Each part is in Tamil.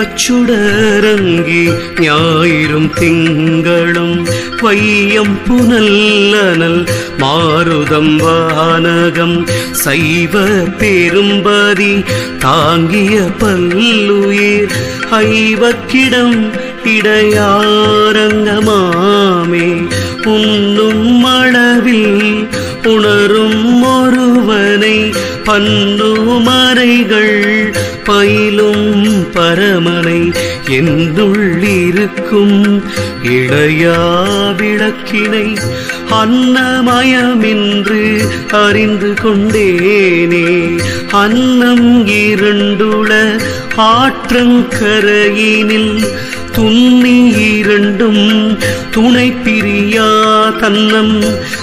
தீபச்சுடரங்கி ஞாயிறும் திங்களும் வையம் புனல்லனல் மாருதம் வானகம் சைவ பெரும்பதி தாங்கிய பல்லுயிர் ஐவக்கிடம் இடையாரங்கமாமே உண்ணும் அளவில் உணரும் ஒருவனை பன்னுமறைகள் பயிலும் பரமனை என்னுள்ளிருக்கும் இடையா விளக்கினை அன்னமயமென்று அறிந்து கொண்டேனே. அன்னம் இருண்டுள ஆற்றங்கரையினில் துன்னி இரண்டும் துணை பிரியா தன்னம்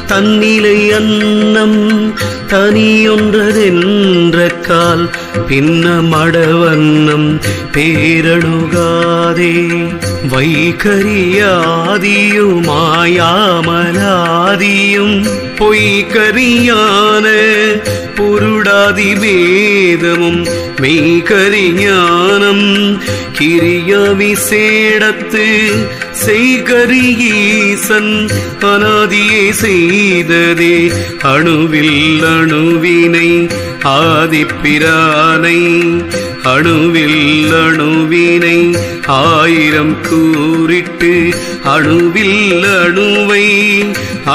தன்னிலை அன்னம் தனியொன்றதென்ற கால் பின்ன மடவண்ணம் பேரணுகாதே. வைகரியாதியும் மாயாமலாதியும் பொய்கரியான பொருடாதி வேதமும் மெய்கரிஞானம் கிரிய விசேடத்து செய்கரியீசன் அனாதியே செய்ததே. அணுவில் அணுவினை ஆதிப்பிரானை அணுவில் அணுவினை ஆயிரம் கூறிட்டு அணுவில் அணுவை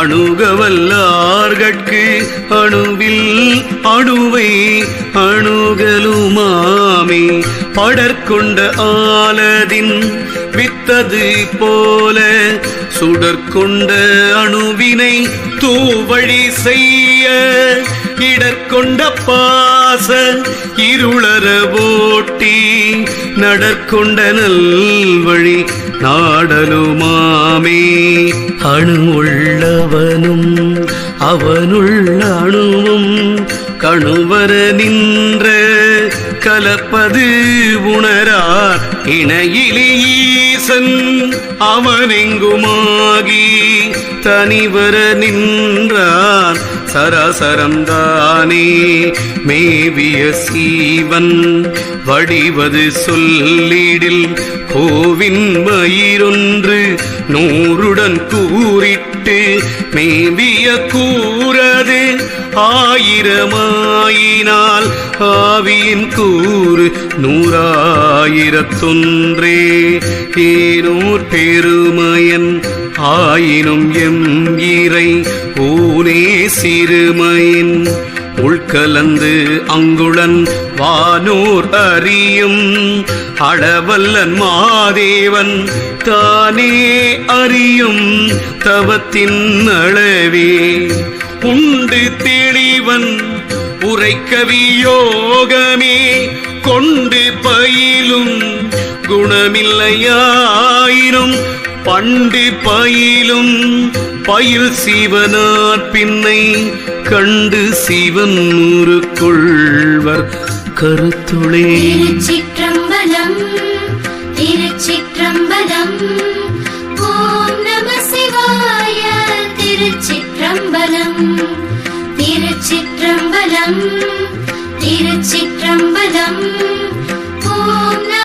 அணுகவல்லார்கட்கு அணுவில் அணுவை அணுகலுமாமே. படற்கொண்ட ஆலதின் வித்தது போல சுடற்கொண்ட அணுவினை தூவழி செய்ய இடற்கொண்ட பாச இருளர ஓட்டி நடற்கொண்ட நல்வழி நாடலுமாமே. அணு உள்ளவனும் அவனுள்ள அணுவும் கணுவர நின்ற கலப்பது உணரார் இணையிலே ஈசன் அவனெங்குமாகி தனிவர நின்றான் சராசரம் தானே. மேவிய சீவன் வடிவது சொல்லிடில் கோவின் மயிரொன்று நூறுடன் கூறிட்டு மேவிய கூறது ஆயிரமாயினால் ஆவியின் கூறு நூறாயிரத்தொன்றே. ஏனூர் பெருமையன் ஆயினும் எம் இறை ஊனே சிறுமையின் உள்கலந்து அங்குளன் வானோர் அறியும் அடவல்லன் மாதேவன் தானே அறியும் தவத்தின் அளவே. உண்டு தெளிவன் உரைக்கவியோகமே கொண்டு பயிலும் குணமில்லையாயினும் பண்டு பயிலும் பயில் சிவனார் பின்னை கண்டு சிவன் கொள்வர் கருத்துளே. திருச்சிற்றம்பலம் திருச்சிற்றம்பலம் ஓம் நம சிவாய. திருச்சிற்றம்பலம் திருச்சிற்றம்பலம் திருச்சிற்றம்பலம்.